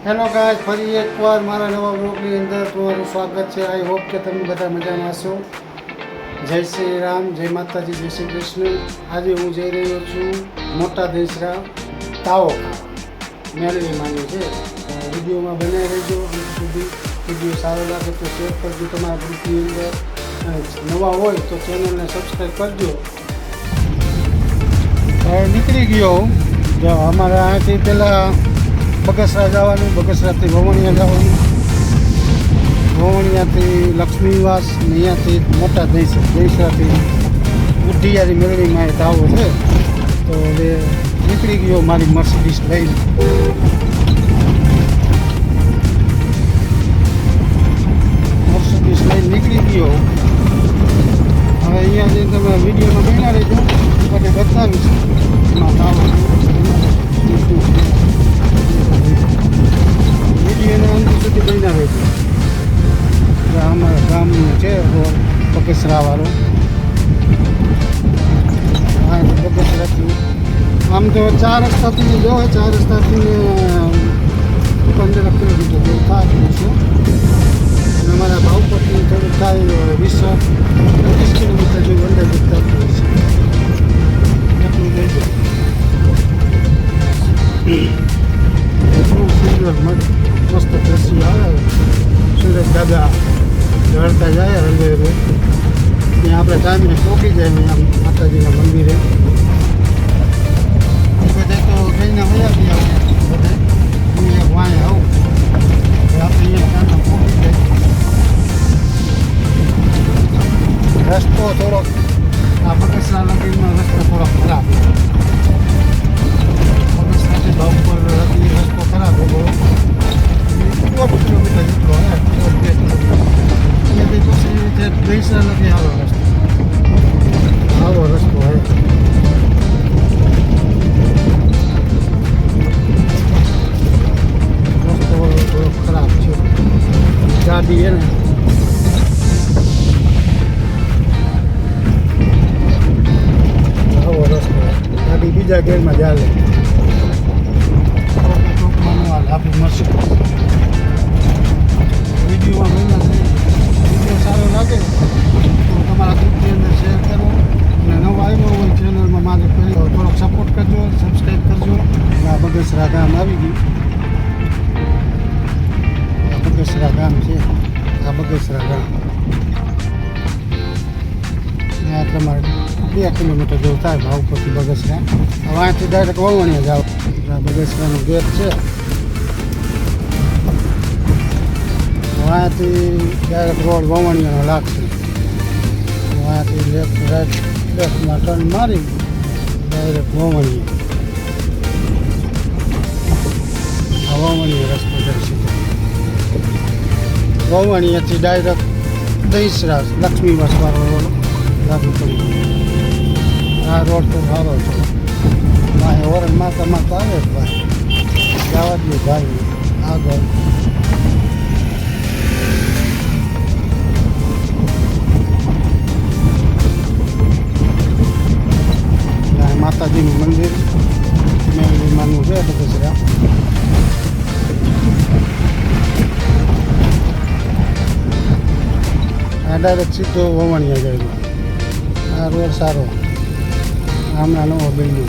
Hello guys, ફરી એકવાર મારા નવા બ્લોગની અંદર તમારું સ્વાગત છે. આઈ હોપ કે તમે બધા મજામાં હશો. જય શ્રી રામ, જય માતાજી, જય શ્રી કૃષ્ણ. આજે હું જઈ રહ્યો છું મોટા દેસરા તાવો મેળવી માન્યું છે. વિડીયોમાં બનાવી રહેજો અંત સુધી. વિડીયો સારો લાગે તો શેર કરજો તમારા ગ્રુપની અંદર. નવા હોય તો ચેનલને સબસ્ક્રાઈબ કરજો. નીકળી ગયો જો અમારે અહીંથી પહેલાં બગસરા જવાનું, બગસરાથી વવણિયા જવાનું, વવણિયાથી લક્ષ્મીવાસ, અહીંયાથી મોટા દહીસરાથી બુઢિયારી મેળવીમાં એ તાવો છે. તો હવે નીકળી ગયો મારી મર્સિડીઝ લઈને. મર્સિડીઝ લઈને નીકળી ગયો. હવે અહીંયા જઈને તમે વિડીયોમાં બન્યા રહેજો, બધે બતાવીશ એમાં તાવો વિડીયોના અંત સુધી બન્યા રહેજો. અમારા ગામનું છે રોડ બગસરાવાળો. હા, બગસરાથી આમ તો 4 રસ્તાથી જો 4 રસ્તાથી 15 કિલોમીટર જેવું થાય છે. અને અમારા ભાવપટની થોડુંક થાય 20-25 કિલોમીટર જેવું અંદાજિત થતું હોય છે. એટલું થઈ જાય. મસ્ત દ્રશ્ય આવે. સુરત દાદા ઢળતા જાય હળવે હળવે. ત્યાં આપણે ટાઈમને પહોંચી જાય અહીંયા માતાજીના મંદિરે. બધા તો કઈને વયા ગયા બધા અહીંયા વાંય આવું આપણે અહીંયા ટાઈમે પહોંચી જાય. રસ્તો થોડોક આ બગસરા નગરીનો રસ્તો થોડોક ખરાબ. બગસરાથી ભાવપુર રસ્તો ખરાબ હોય. 1 કિલોમીટર જેટલો હે, 2 કિલોમીટર. અહીંયાથી પછી જે દહીસરા નથી આવો રસ્તો હે. રસ્તો થોડો ખરાબ છે. ગાડી હે ને આવો રસ્તો, ગાડી બીજા ગેરમાં ચાલે. આપણી મસ્ત વિડીયોમાં વિડીયો સારો લાગે તો તમારા ગ્રુપની અંદર શેર કરો. અને નવો આવ્યો હોય ચેનલમાં મારે થોડોક સપોર્ટ કરજો, સબસ્ક્રાઈબ કરજો. આ બગસરા ગામ આવી ગયું. આ બગસરા ગામ છે. આ બગસરા ગામ આ તમારે 2 કિલોમીટર જેવું થાય ભાવપુરથી બગસરા. હવે અહીંથી ડાયરેક્ટ વવણિયા જાઓ. આ બગસરાનો ગેટ છે. અહીંયાથી ડાયરેક્ટ રોડ વવણિયાનો લાગશે. અહીંયાથી લેફ્ટ રાઈટ લેફ્ટમાં ટર્ન મારી ડાયરેક્ટ વવણિયા. આ વવણિયા રસ્તો જાય સીધો. વવણિયાથી ડાયરેક્ટ દહીસરા લક્ષ્મીવાસવાળો રોડ લાગુ પડી. આ રોડ તો સારો છે. અહીં ઓરન માતા માતા આવે જ ભાઈ જવા દઈએ ભાઈ આગળ. માતાજીનું મંદિર મેળવીમાનું છે બગસરા. આ ડાયરેક્ટ સીધો વવણિયા જાય. આ રોડ સારો હમણાં નવો બન્યો.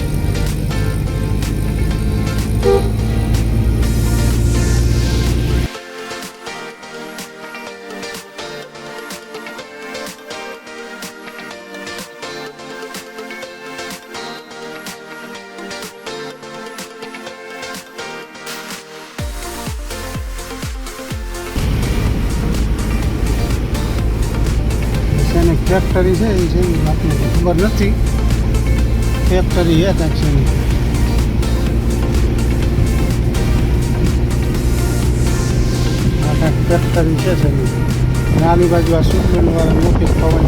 ફેક્ટરી છે એ છે આપણને ખબર નથી. ફેક્ટરી છે ત્યાં છે. આ કાંઈક ફેક્ટરી છે એની. નાની બાજુ આ સુપ્રીમવાળા મોટી પવન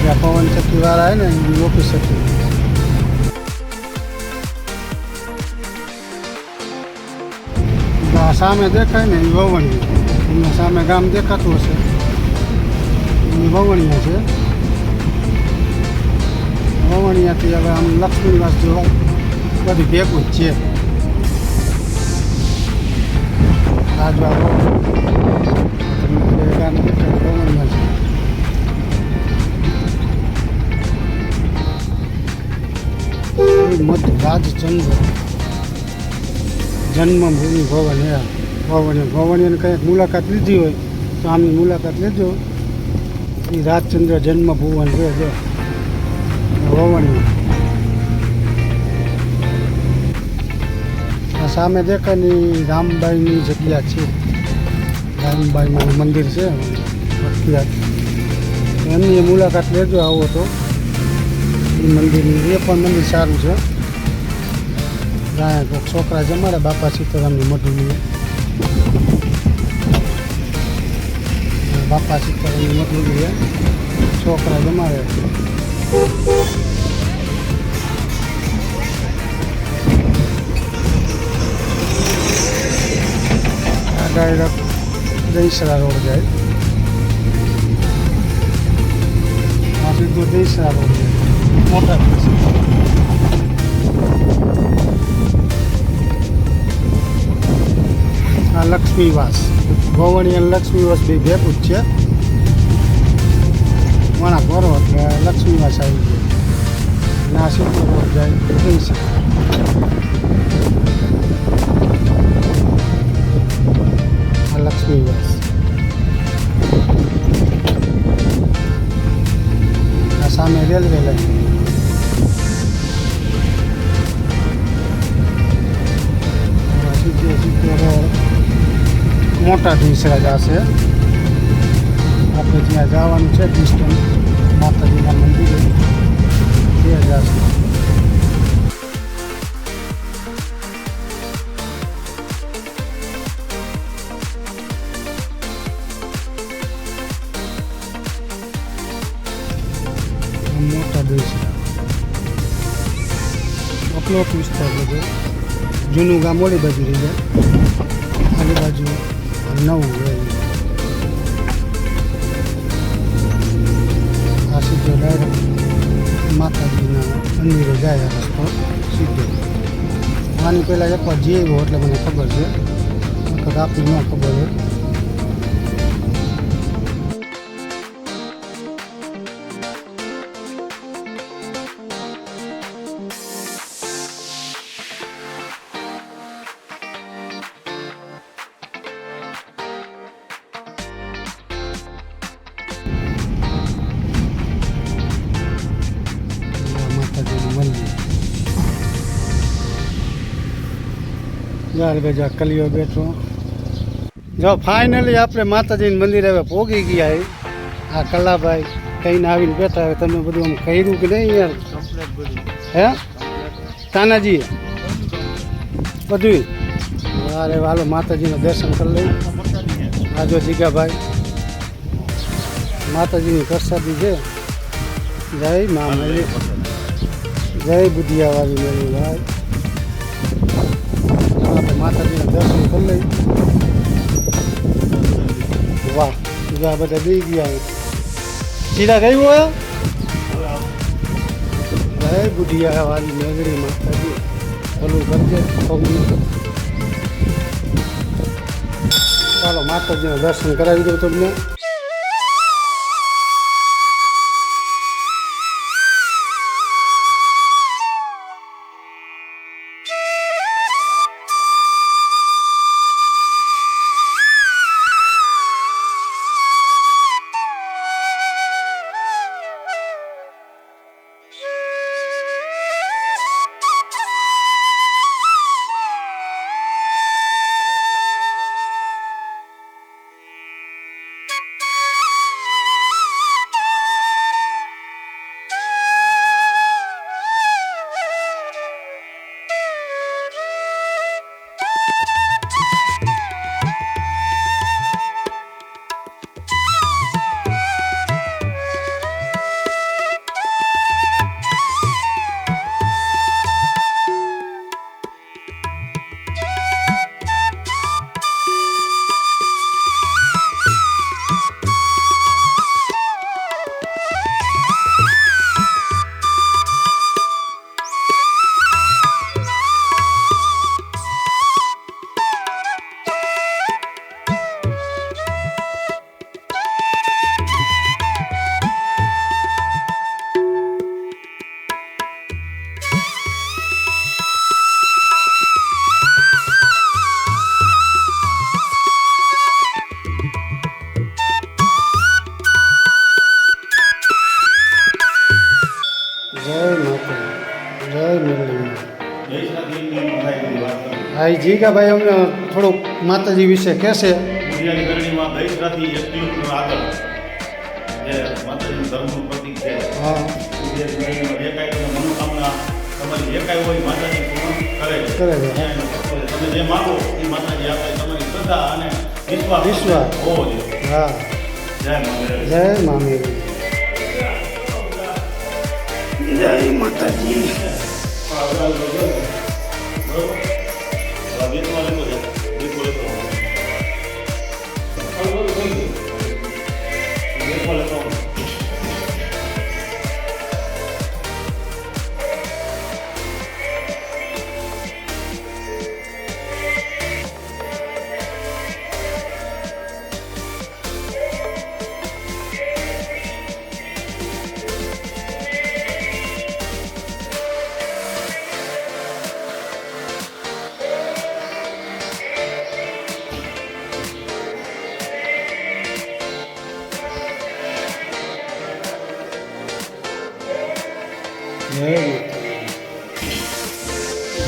જ્યાં પવન ચક્કીવાળા આવે ને એની ઓફિસ હતી. સામે દેખાય ને એ વવણિયા. તમને સામે ગામ દેખાતું હશે એ વવણિયા છે. વવણિયાથી હવે આમ લક્ષ્મીવાસ જોવા બધી ભેગું જ છે. રાજવા રોડ તમને ગામ ભવનમાં છે. મત રાજચંદ્ર જન્મભૂમિ ભવન ભવનની કંઈક મુલાકાત લીધી હોય તો આમની મુલાકાત લેજો. એ રાજચંદ્ર જન્મભુવન છે જો ભવનમાં. આ સામે દેખાય ને રામબાઈની જગ્યા છે. રામબાઈનું મંદિર છે પ્રખ્યાત. એમની મુલાકાત લેજો આવો તો. એ મંદિરની એ પણ મંદિર સારું છે. ત્યાં કોઈક છોકરા જમાડે બાપા સીતારામની મઢુની. બાપા સીતારામની મઢુની છોકરા જમાડે. આ ડાયરેક્ટ દહીસરા રોડ જાય. આ સીધું દહીસરા રોડ જાય. મોટા આ લક્ષ્મીવાસ ભવણી અને લક્ષ્મીવાસ બે ભેગું જ છે. વણા કરો એટલે લક્ષ્મીવાસ આવી ગયો. અને આ સીધો રોડ જાય દહીસરા. આ લક્ષ્મીવાસ. આ સામે રેલવે લાઈન. મોટા ઢીસરા જશે. આપણે ત્યાં જવાનું છે ડિસ્ટન્સ માતાજીના મંદિરે તે જશે. મોટા ઢીસરા અપલોટ વિસ્તાર બધો. જૂનું ગામ ઓલી બાજુ રહી જાય. આની બાજુ નવું હોય. આ સીધો ડાયરેક્ટ માતાજીના મંદિરે જાય આ રસ્તો સીધો. આની પહેલાં એકવાર જઈ આવ્યો એટલે મને ખબર છે. વખત આપને ન ખબર હોય. મંદિર યાર ગજા કલિયો બેઠો. જો ફાઇનલી આપણે માતાજીના મંદિર હવે પહોંચી ગયા. આ કલાભાઈ કહીને આવીને બેઠા. હવે તમે બધું આમ કર્યું કે નહીં યાર? હે તાનાજી બધું? અરે હાલો માતાજીના દર્શન કરી લઈ. આજો જીગાભાઈ માતાજીની પ્રસાદી છે. જય મા મળી. જય બુધિયાવાળી મેળી ભાઈ. આપણે માતાજીના દર્શન કરી લઈ. વાહ બીજા બધા બી ગયા. સીધા ગયું હોય. જય બુધિયાવાળી મેળવી માતાજી ભલું કરજે. ચાલો માતાજીના દર્શન કરાવી દઉં તમને. જય મેરલી. જય શ્રી હા જીગા ભાઈ અમને થોડુંક માતાજી વિશે કહેશે. દુનિયાની ગરણીમાં દહીસરાથી 1 કિલોમીટર આગળ જે માતાજીનું ધર્મનું પ્રતીક છે. હા દુનિયાની ગરણીમાં જે કાંઈ તમે મનોકામના તમારી જે કાંઈ હોય માતાજી પૂર્ણ કરે છે. કરે છે. ત્યાં એનો ભક્તો છે. તમે જે માગો એ માતાજી આપે. તમારી શ્રદ્ધા અને વિશ્વાસ હોવો જોઈએ. હા જય માતાજી. જય મા મેરલી. જય માતાજી.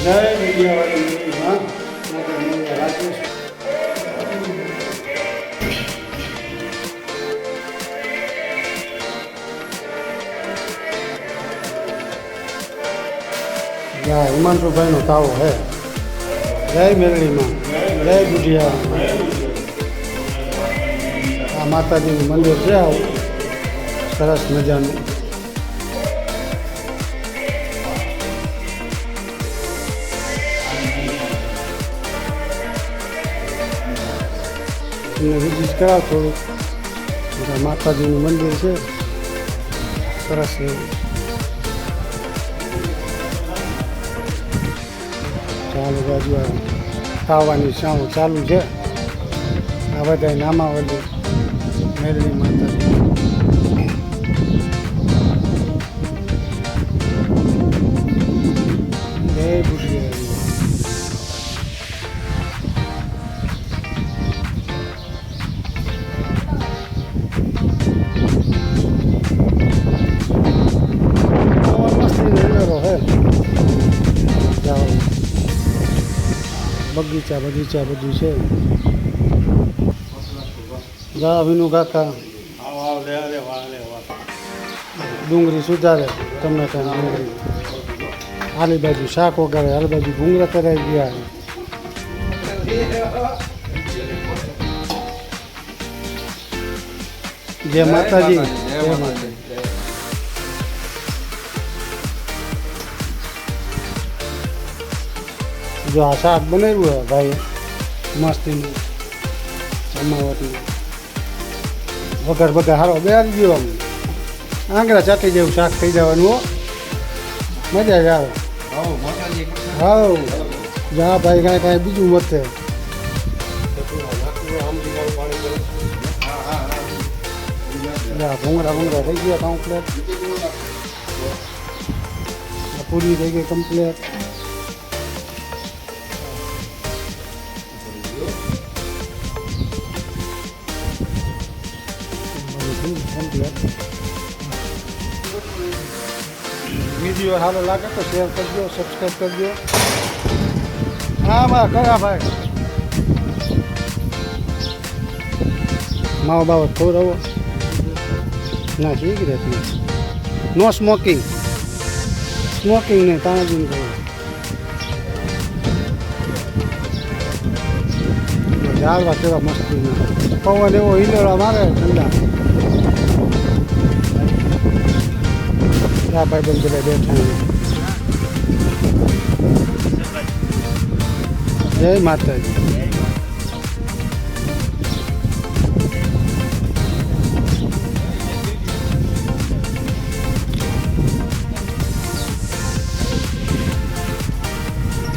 જય વિદ્યાવાળી માં રાજેશ. હિમાંશુભાઈ નો તાવો હે. જય મેરલીમાં. જય બુઢિયા. આ માતાજીનું મંદિર છે આવું સરસ મજાનું. તમને વિઝિટ કરાવ થોડુંક. માતાજીનું મંદિર છે સરસ એવું. ચાલુ બાજુ ખાવાની શાવ ચાલુ છે. આ બધા નામાવલી મેરલી માતાજી. જય બુઢિયા. બગીચા બગીચા બધું છે. જા વિનુ કાકા ડુંગળી સુધારે ટમેટા ડુંગળી. આલી બાજુ શાક વગાડે, આલી બાજુ ભૂંગળા કરાઈ ગયા. જય માતાજી. જય માતાજી. જો આ શાક બનાવ્યું હે ભાઈ મસ્તીનું જમાવટનું. વગર વગર હારો બેહારી ગયો. આમ આંગળા ચાટી જેવું શાક થઈ જવાનું હો. મજા જ આવે. હા જા ભાઈ કાંઈ કાંઈ બીજું મતે. ભૂંગળા ભૂંગળા થઈ ગયા કમ્પ્લેટ. પૂરી થઈ ગઈ કમ્પ્લેટ. વિડીયો સારો લાગે તો શેર કરજો, સબસ્ક્રાઈબ કરજો. હા બા કયા ભાઈ માવો બાવો ખવડાવો ના ઠીક રહેતી. No smoking. સ્મોકિંગ નહીં તાણાજી કહો. ઝાડવા કેવા મસ્તી ના પવન એવો હિલોળા મારે ઠંડા. આ ભાઈ બંધ બધા બેઠા. જય માતાજી.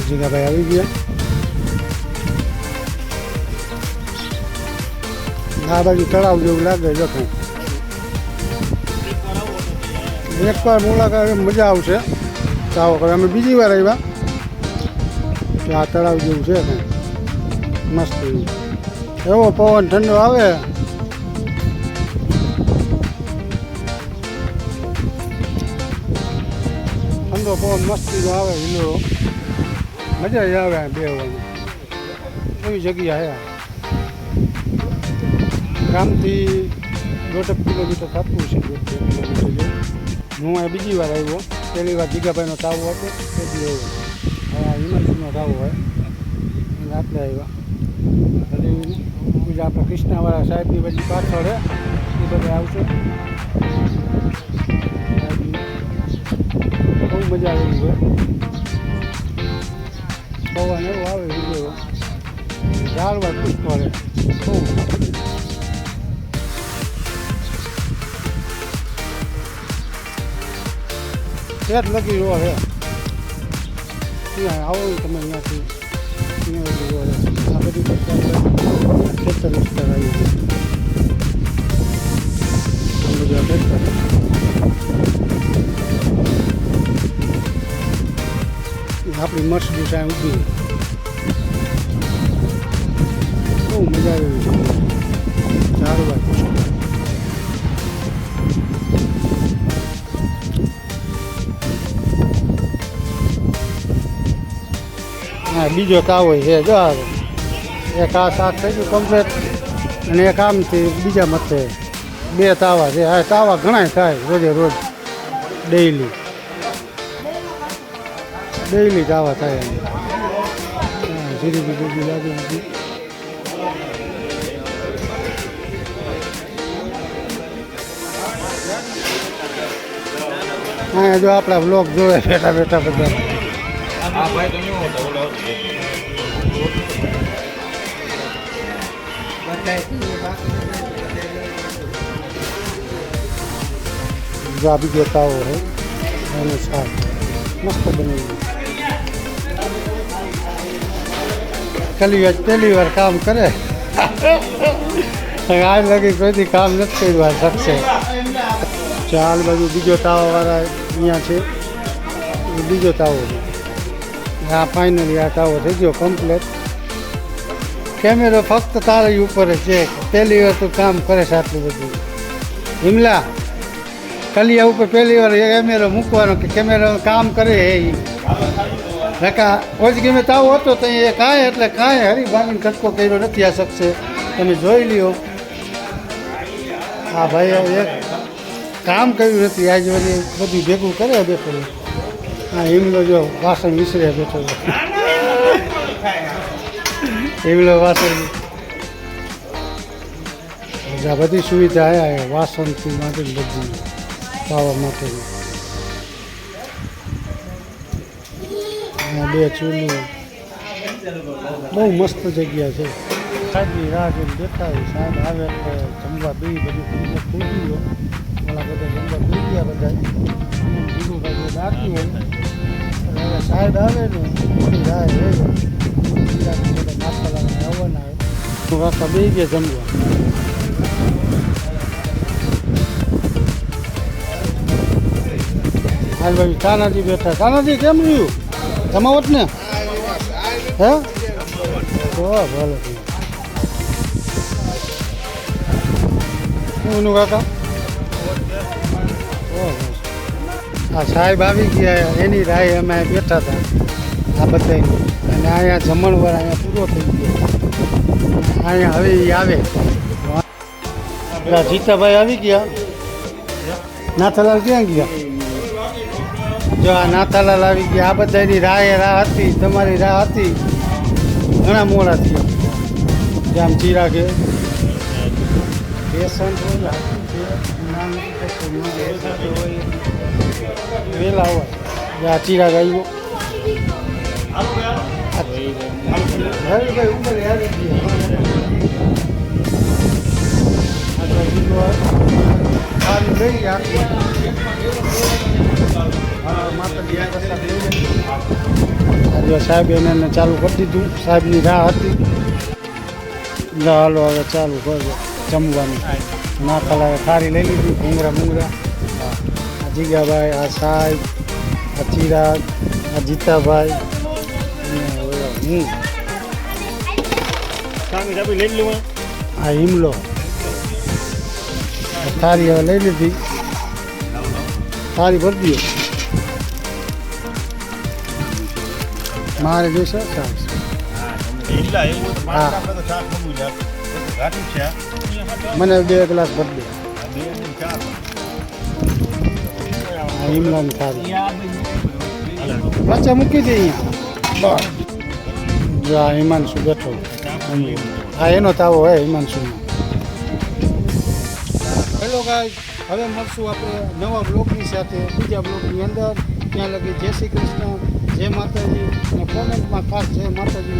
જીગાભાઈ આવી ગયા. આ બાજુ તળાવ જેવું લાગે જો કંઈ. એકવાર મુલાકાત મજા આવશે. આવો કરે અમે બીજી વાર આવ્યા. આ તળાવ જેવું છે કંઈ મસ્ત એવો પવન ઠંડો આવે. ઠંડો ઠંડો પવન મસ્તીનો આવે હિલો મજા જ આવે આ બેહવાની એવી જગ્યા હે ગામથી 1.5 કિલોમીટર થતું છે 2 કિલોમીટર જેવું હું આ બીજી વાર આવ્યો પહેલી વાર જીગાભાઈનો તાવો હતો તે બી આવ્યો હિમાલયનો તાવો હોય રાત્રે આવ્યા હજી બીજા આપણે કૃષ્ણાવાળા સાહેબની બધી પાછળ હે એ બધા આવશે બહુ મજા આવે એવી હોય પવન એવો આવે બીજો ઝાડવા પુષ્પ રહે બહુ સેટ લગી રહ્યો છે ત્યાં આવો તમે અહીંયાથી આ બધી ખેતર વિસ્તાર આવી બધા ખેતર આપણી મર્સિડીઝ આ ઊભી બહુ મજા આવી છે ઝાડવા હા બીજો તાવો છે જો એક આ શાક થઈ ગયું કમ્પ્લેટ અને એક આમથી બીજા મથે 2 તાવા છે આ તાવા ઘણા થાય રોજે રોજ ડેઈલી તાવા થાય જીરી બીજી લાગે નથી હા જો આપણા બ્લોગ જોવે બેઠા બેઠા બધા જાબી દેતા હોય અને શાક મસ્ત બની પહેલી વાર કામ કરે આજ લગી કોઈથી કામ નથી કર્યું શકશે ચાલ બાજુ બીજો તાવાવાળા અહીંયા છે એ બીજો તાવો છે આ ફાઇનલી આ તાવો થઈ ગયો કમ્પ્લેટ કેમેરો ફક્ત તારી ઉપર છે પહેલી વાર તું કામ કરે છે આટલું બધું હિમલા કલિયા ઉપર પહેલી વાર કેમેરો મૂકવાનો કે કેમેરો કામ કરે એ નકા ઓછી ગમે તાવો હતો તો એ કાંઈ એટલે કાંઈ હરીભાંગીને કટકો કર્યો નથી આ શકશે તમે જોઈ લ્યો હા ભાઈ એક કામ કર્યું નથી આજ વળી બધું ભેગું કરે બેઠો હા હિમલો જો વાસણ વિસરે બેઠો હિમલો વાસણ બધી સુવિધા આવ્યા વાસણથી માટે બધી ખાવા માટેની 2 ચૂલું બહુ મસ્ત જગ્યા છે સાહેબની રાહ જોઈને બેઠા હોય સાહેબ આવે એટલે જમવા બી બધું પૂરી ગયો ઓલા બધા જમવા પૂરી ગયા બધા બીજું કાંઈ બાકી હોય એટલે હવે સાહેબ આવે ને એની રાહ રહે બધા નાસ્તા લાવીને આવવાના આવે વાસ્તા બે ગયા જમવા હાલ ભાઈ કાનાજી બેઠા કાનાજી કેમ રહ્યું જમાવટ ને હે ભલે શું કાકા આ સાહેબ આવી ગયા એની રાહ અમે બેઠા હતા આ બધાની અને અહીંયા જમણવાર અહીંયા પૂરો થઈ ગયો અહીંયા હવે એ આવે જીતાભાઈ આવી ગયા નાથાલાલ ક્યાં ગયા જો આ નાથાલાલ આવી ગયા આ બધાની રાહ હતી તમારી રાહ હતી ઘણા મોડા થયા જામ ચીરા કે બેસન વેલા હોય આ ચીરા ગાયો હરીભાઈ ઉપર આવી ગયા સાહેબ એને ચાલુ કરી દીધું સાહેબની રાહ હતી હાલો હવે ચાલુ કરજો જમવાનું ના ખાલા થાળી લઈ લીધી ભૂંગરા આ જીગાભાઈ આ સાહેબ આ ચિરાગ આ જીતાભાઈ હું આ હિમલો થાળી હવે લઈ લીધી થાળી ભરી દો મારે જોઈશે ચાલશે ઈલા એવું તો હા. આપણે તો ચા ખમું છે ઘાટી છે મને 2 ગ્લાસ ભરી દે બે ને ચા આ ઈમરાન થાળી વચ્ચે મૂકી દે અહીંયા જો આ હિમાંશુ બેઠો હા એનો તાવો હે હિમાંશુનો હેલો ગાઈસ હવે મળશું આપણે નવા બ્લોગની સાથે બીજા બ્લોગની અંદર ત્યાં લગી જય શ્રી કૃષ્ણ જય માતાજી અને કોમેન્ટમાં ખાસ જય માતાજી